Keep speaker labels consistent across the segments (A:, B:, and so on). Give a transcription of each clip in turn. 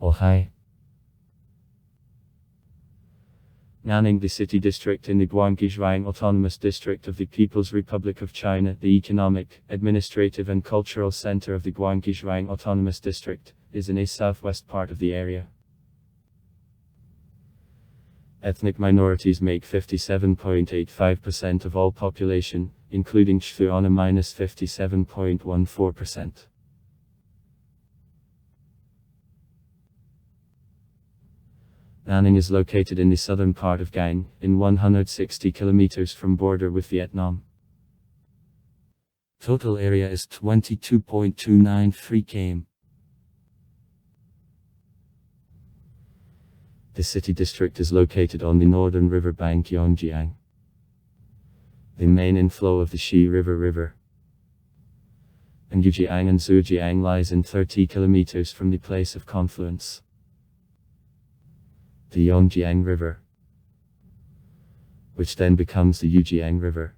A: Oh hi. Nanning, the city district in the Guangxi Zhuang Autonomous District of the People's Republic of China, the economic, administrative and cultural center of the Guangxi Zhuang Autonomous District, is in the southwest part of the area. Ethnic minorities make 57.85% of all population, including Xhuana -57.14%. Nanning is located in the southern part of Gang, in 160 kilometers from border with Vietnam. Total area is 22.293 km. The city district is located on the northern river bank Yongjiang. The main inflow of the Xi River and Yujiang and Zhujiang lies in 30 kilometers from the place of confluence. The Yongjiang River, which then becomes the Yujiang River,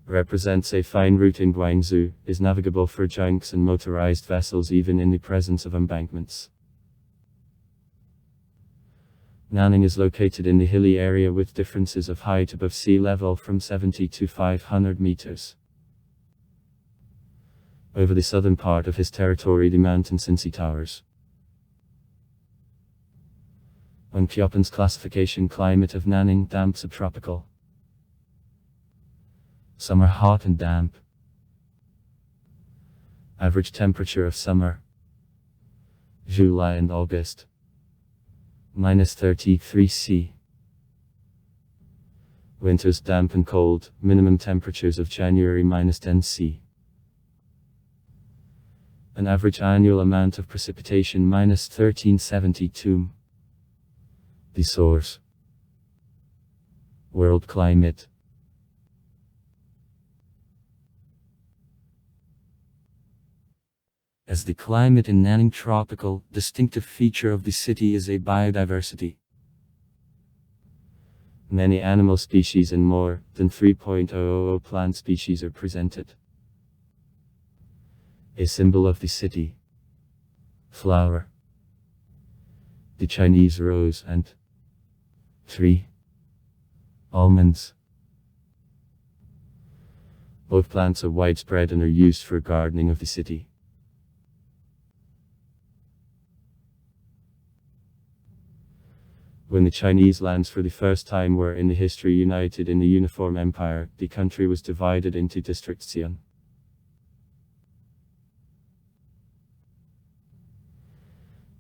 A: represents a fine route in Guangzhou, is navigable for junks and motorized vessels even in the presence of embankments. Nanning is located in the hilly area with differences of height above sea level from 70 to 500 meters. Over the southern part of his territory the mountain Sinsi towers. On Köppen's classification climate of Nanning, damp subtropical. Summer hot and damp. Average temperature of summer, July and August, -33 C. Winters damp and cold, minimum temperatures of January -10 C. An average annual amount of precipitation -1372. The source. World climate. As the climate in Nanning tropical, distinctive feature of the city is a biodiversity. Many animal species and more than 3,000 plant species are presented. A symbol of the city. Flower. The Chinese rose and tree. Almonds. Both plants are widespread and are used for gardening of the city. When the Chinese lands for the first time were in the history united in the uniform empire, the country was divided into districts Xian.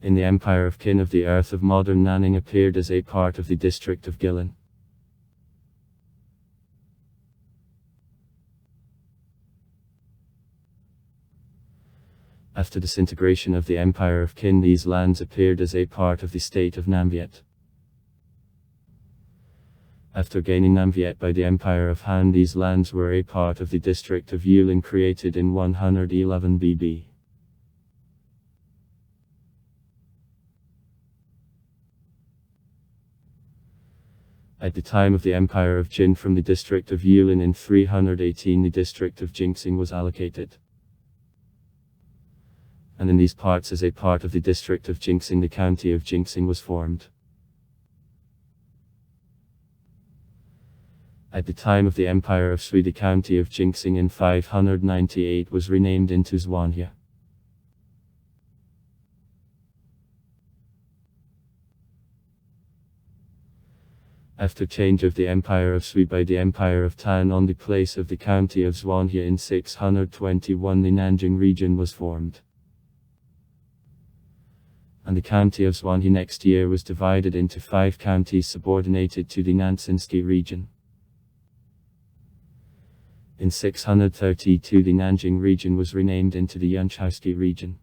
A: In the Empire of Qin of the earth of modern Nanning appeared as a part of the district of Guilin. After disintegration of the Empire of Qin, these lands appeared as a part of the state of Namviet. After gaining Namviet by the Empire of Han, these lands were a part of the district of Yulin created in 111 BB. At the time of the Empire of Qin, from the district of Yulin in 318 the district of Jingxing was allocated. And in these parts as a part of the district of Jingxing the county of Jingxing was formed. At the time of the Empire of Sui the county of Jingxing in 598 was renamed into Zhuanghe. After change of the Empire of Sui by the Empire of Tan on the place of the county of Zhuanghe in 621 the Nanjing region was formed. And the county of Zhuanghe next year was divided into 5 counties subordinated to the Nanxinsky region. In 632 the Nanjing region was renamed into the Yanchaisky region.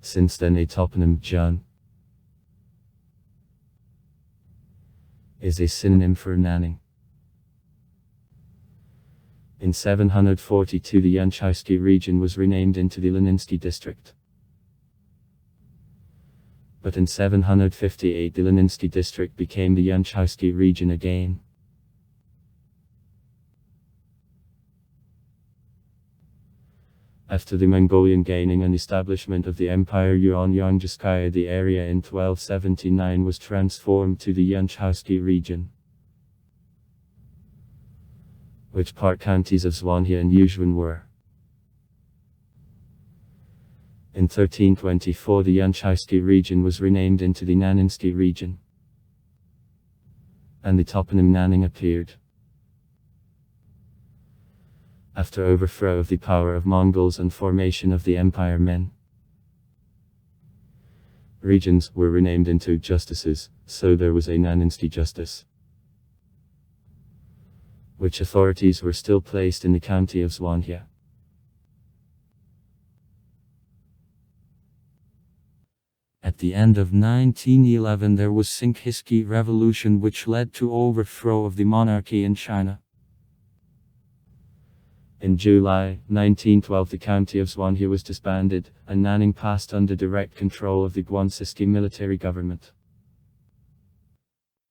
A: Since then a toponym Jun is a synonym for Nanning. In 742 the Yanchaisky region was renamed into the Leninsky district. But in 758 the Leninsky district became the Yanchaisky region again. After the Mongolian gaining and establishment of the Empire Yuan-Yangtze, the area in 1279 was transformed to the Yanchowski region, which part counties of Zhuanghe and Yuzhuan were. In 1324 the Yanchowski region was renamed into the Nanningski region, and the toponym Nanning appeared. After overthrow of the power of Mongols and formation of the Empire Men, regions were renamed into justices, so there was a Nanningski justice, which authorities were still placed in the county of Zhuanghe. At the end of 1911 there was Sinkiski Revolution, which led to overthrow of the monarchy in China. In July 1912 the county of Zhuanghe was disbanded, and Nanning passed under direct control of the Guanxiski military government.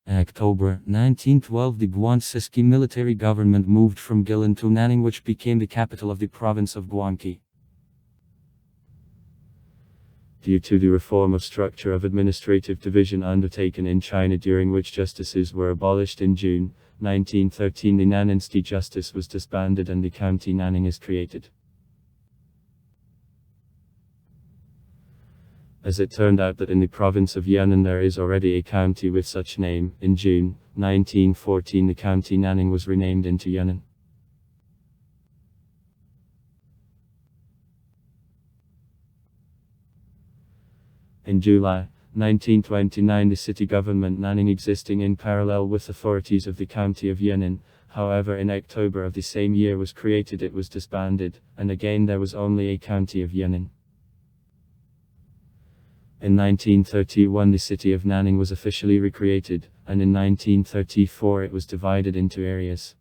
A: In October 1912 the Guanxiski military government moved from Guilin to Nanning, which became the capital of the province of Guangxi. Due to the reform of structure of administrative division undertaken in China, during which justices were abolished in June 1913, the Nanningski justice was disbanded and the county Nanning is created. As it turned out that in the province of Yunnan there is already a county with such name, in June 1914 the county Nanning was renamed into Yunnan. In July 1929 the city government Nanning, existing in parallel with authorities of the county of Yunnan, however in October of the same year was created. It was disbanded, and again there was only a county of Yunnan. In 1931 the city of Nanning was officially recreated, and in 1934 it was divided into areas.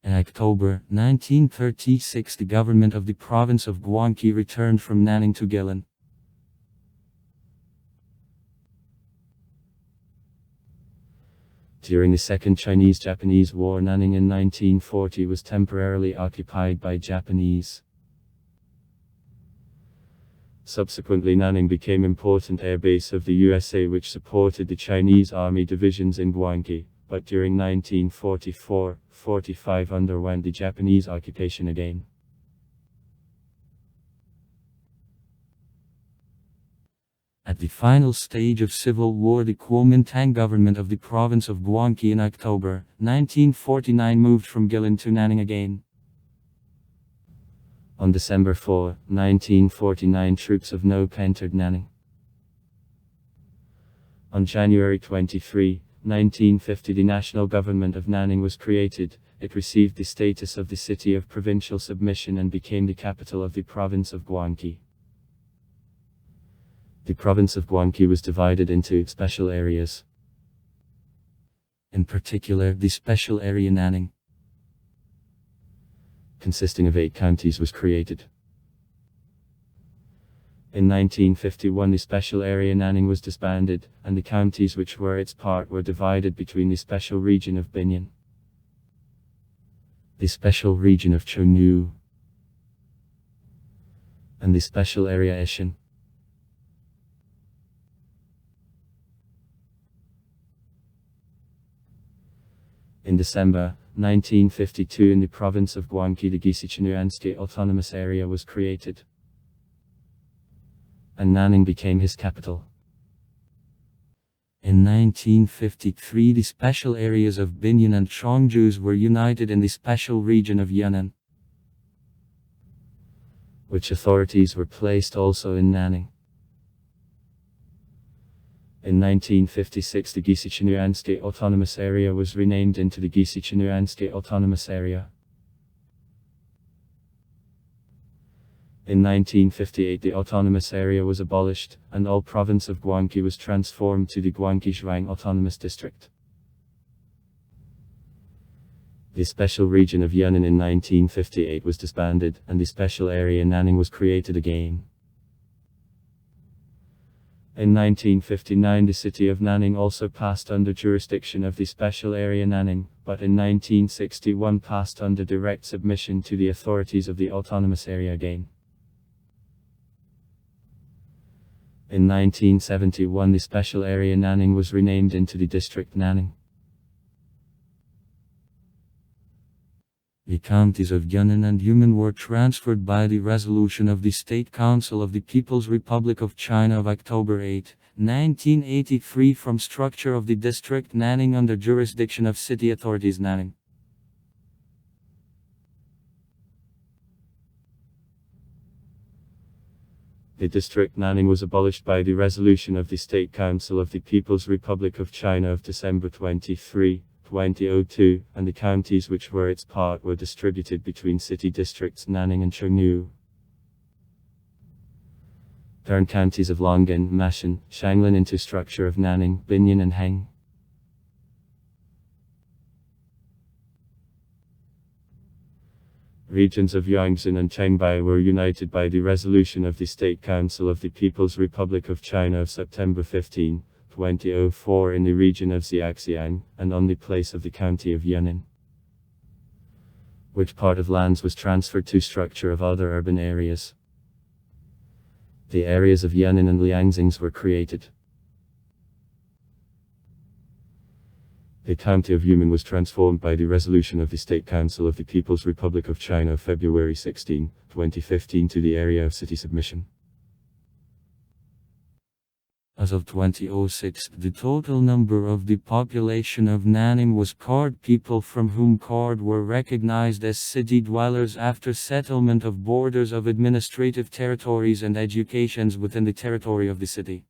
A: In October 1936 the government of the province of Guangxi returned from Nanning to Guilin. During the Second Chinese-Japanese War, Nanning in 1940 was temporarily occupied by Japanese. Subsequently Nanning became important airbase of the USA, which supported the Chinese army divisions in Guangxi, but during 1944-45 underwent the Japanese occupation again. At the final stage of civil war, the Kuomintang government of the province of Guangxi in October 1949 moved from Guilin to Nanning again. On December 4, 1949 troops of NOP entered Nanning. On January 23, 1950 the national government of Nanning was created. It received the status of the city of provincial submission and became the capital of the province of Guangxi. The province of Guangxi was divided into special areas. In particular, the special area Nanning, consisting of 8 counties, was created. In 1951 the special area Nanning was disbanded, and the counties which were its part were divided between the special region of Binyan, the special region of Chonu, and the special area Ishan. In December 1952 in the province of Guangxi the Gisichanuansky Autonomous Area was created, and Nanning became his capital. In 1953 the special areas of Binyan and Chongju were united in the special region of Yunnan, which authorities were placed also in Nanning. In 1956 the Gisichanuansky Autonomous Area was renamed into the Gisichanuansky Autonomous Area. In 1958 the autonomous area was abolished, and all province of Guangxi was transformed to the Guangxi Zhuang Autonomous District. The special region of Yunnan in 1958 was disbanded, and the special area Nanning was created again. In 1959 the city of Nanning also passed under jurisdiction of the special area Nanning, but in 1961 passed under direct submission to the authorities of the autonomous area again. In 1971 the special area Nanning was renamed into the district Nanning. The counties of Yunnan and Yunnan were transferred by the resolution of the State Council of the People's Republic of China of October 8, 1983 from structure of the district Nanning under jurisdiction of city authorities Nanning. The district Nanning was abolished by the resolution of the State Council of the People's Republic of China of December 23, 2002, and the counties which were its part were distributed between city districts Nanning and Chengnu. Turn counties of Longyan, Mashan, Shanglin into structure of Nanning, Binyan and Heng. Regions of Yangtze and Chenbai were united by the resolution of the State Council of the People's Republic of China of September 15, 2004 in the region of Xiaxiang, and on the place of the county of Yunnan, which part of lands was transferred to structure of other urban areas. The areas of Yunnan and Liangxing were created. The county of Yumen was transformed by the resolution of the State Council of the People's Republic of China of February 16, 2015 to the area of city submission. As of 2006, the total number of the population of Nanning was Kard people, from whom Kard were recognized as city dwellers after settlement of borders of administrative territories and educations within the territory of the city.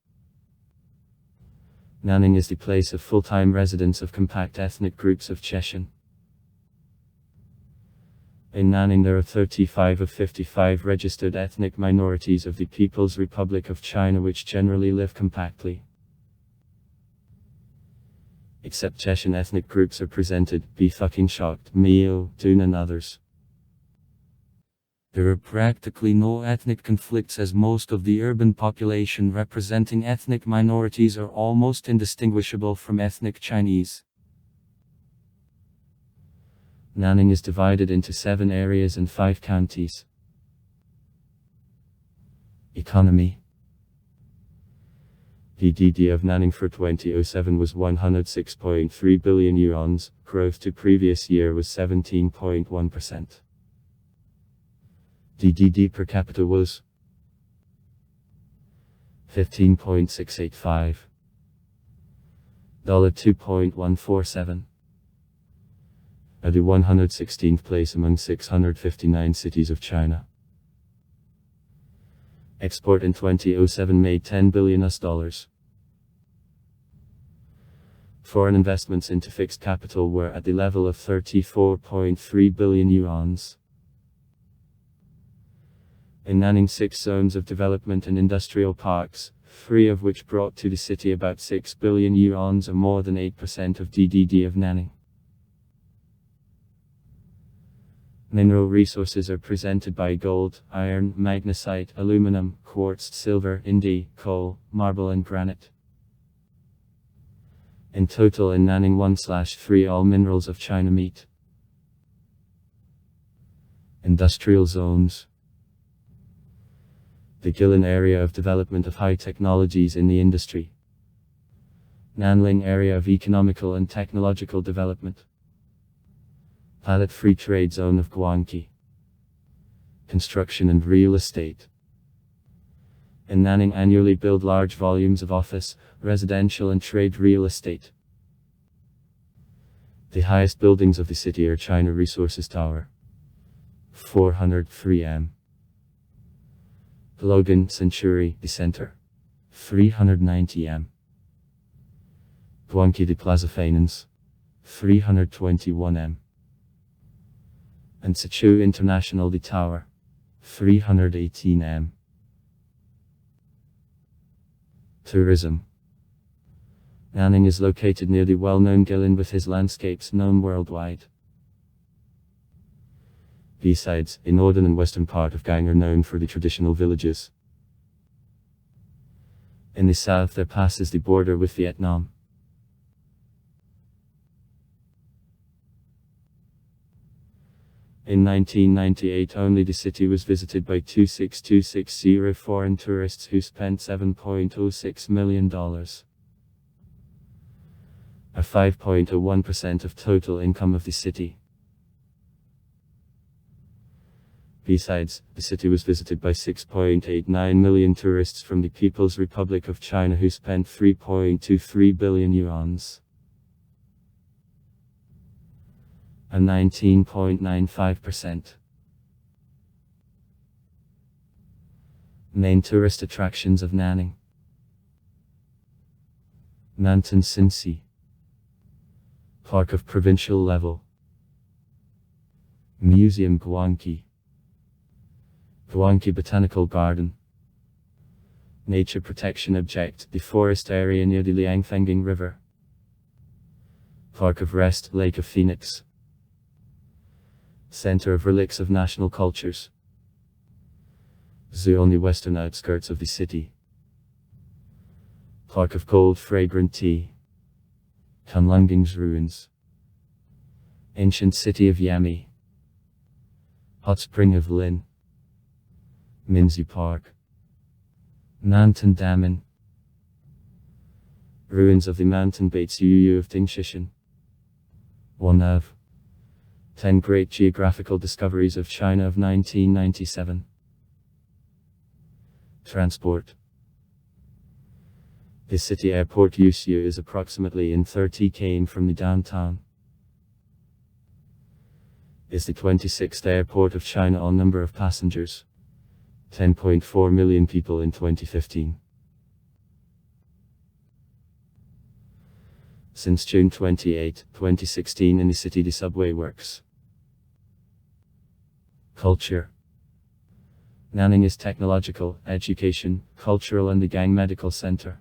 A: Nanning is the place of full-time residence of compact ethnic groups of Chechen. In Nanning there are 35 of 55 registered ethnic minorities of the People's Republic of China which generally live compactly. Except Chechen ethnic groups are presented, Bethukingshakt, Mio, Dun and others. There are practically no ethnic conflicts as most of the urban population representing ethnic minorities are almost indistinguishable from ethnic Chinese. Nanning is divided into 7 areas and 5 counties. Economy. GDP of Nanning for 2007 was 106.3 billion yuans, growth to previous year was 17.1%. GDP per capita was 15.685 $2.147. At the 116th place among 659 cities of China. Export in 2007 made $10 billion. Foreign investments into fixed capital were at the level of 34.3 billion yuans. In Nanning 6 zones of development and industrial parks, 3 of which brought to the city about 6 billion yuans or more than 8% of GDP of Nanning. Mineral resources are presented by gold, iron, magnesite, aluminum, quartz, silver, indi, coal, marble and granite. In total in Nanning 1/3 all minerals of China meet. Industrial zones. The Guilin area of development of high technologies in the industry. Nanling area of economical and technological development. Pilot Free Trade Zone of Guangqi. Construction and real estate. In Nanning annually build large volumes of office, residential and trade real estate. The highest buildings of the city are China Resources Tower, 403 m. Logan Century, the center, 390 m. Guangqi de Plaza Finance, 321 m. And Sichu International the Tower, 318 m. Tourism. Nanning is located near the well-known Guilin with his landscapes known worldwide. Besides, the northern and western part of Gang are known for the traditional villages. In the south there passes the border with Vietnam. In 1998 only the city was visited by 26,260 foreign tourists who spent $7.06 million. A 5.01% of total income of the city. Besides, the city was visited by 6.89 million tourists from the People's Republic of China who spent 3.23 billion yuans. A 19.95%. Main tourist attractions of Nanning. Mountain Sinsi. Park of provincial level. Museum Guangqi. Guangqi Botanical Garden. Nature Protection Object, the forest area near the Liangfenging River. Park of Rest, Lake of Phoenix. Center of Relics of National Cultures. Zoo on the western outskirts of the city. Park of Cold Fragrant Tea. Kunlungging's Ruins. Ancient City of Yami. Hot Spring of Lin. Minzu Park. Mountain Damen. Ruins of the mountain Baitsuyu of Dingshishan. One of 10 Great Geographical Discoveries of China of 1997. Transport. The city airport Yushu is approximately in 30 km from the downtown. Is the 26th airport of China on number of passengers. 10.4 million people in 2015. Since June 28, 2016 in the city the subway works. Culture. Nanning is technological, education, cultural and the Gang Medical Center.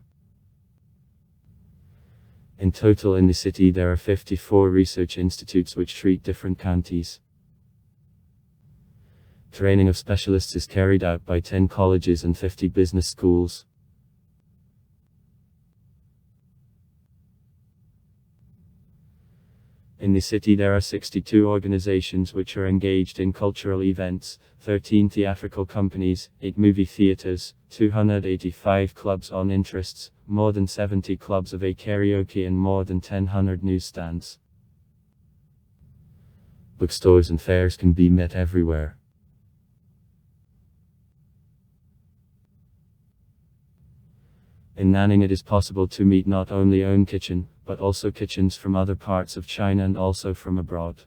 A: In total in the city there are 54 research institutes which treat different counties. Training of specialists is carried out by 10 colleges and 50 business schools. In the city there are 62 organizations which are engaged in cultural events, 13 theatrical companies, 8 movie theaters, 285 clubs on interests, more than 70 clubs of a karaoke and more than 1,000 newsstands. Bookstores and fairs can be met everywhere. In Nanning it is possible to meet not only own kitchen, but also kitchens from other parts of China and also from abroad.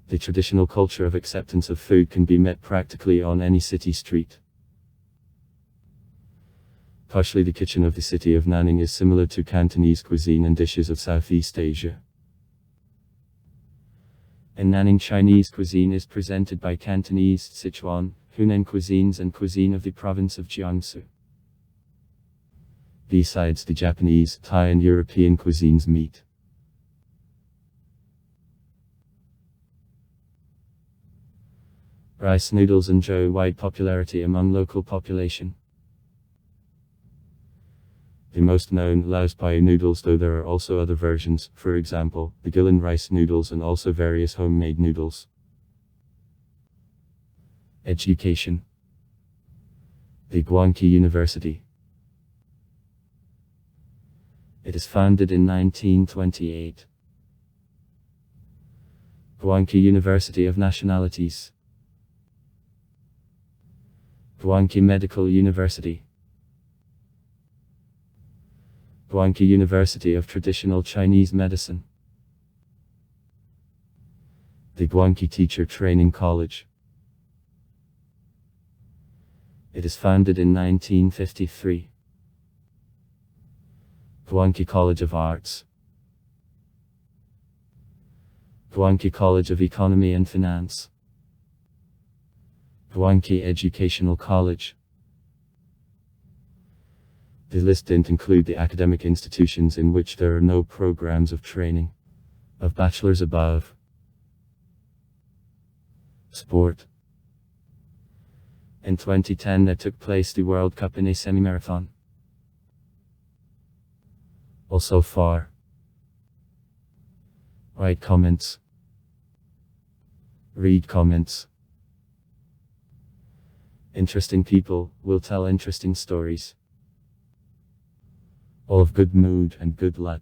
A: The traditional culture of acceptance of food can be met practically on any city street. Partially the kitchen of the city of Nanning is similar to Cantonese cuisine and dishes of Southeast Asia. In Nanning Chinese cuisine is presented by Cantonese, Sichuan, Hunan cuisines and cuisine of the province of Jiangsu. Besides the Japanese, Thai and European cuisines meet. Rice noodles enjoy wide popularity among local population. The most known, Laos Pai noodles, though there are also other versions, for example, the Gillan rice noodles and also various homemade noodles. Education. The Guangqi University. It is founded in 1928. Guangqi University of Nationalities. Guangqi Medical University. Guangqi University of Traditional Chinese Medicine. The Guangqi Teacher Training College. It is founded in 1953. Guangqi College of Arts. Guangqi College of Economy and Finance. Guangqi Educational College. The list didn't include the academic institutions in which there are no programs of training of bachelors above. Sport. In 2010 there took place the World Cup in a semi-marathon. Also far. Write comments. Read comments. Interesting people will tell interesting stories. All of good mood and good luck.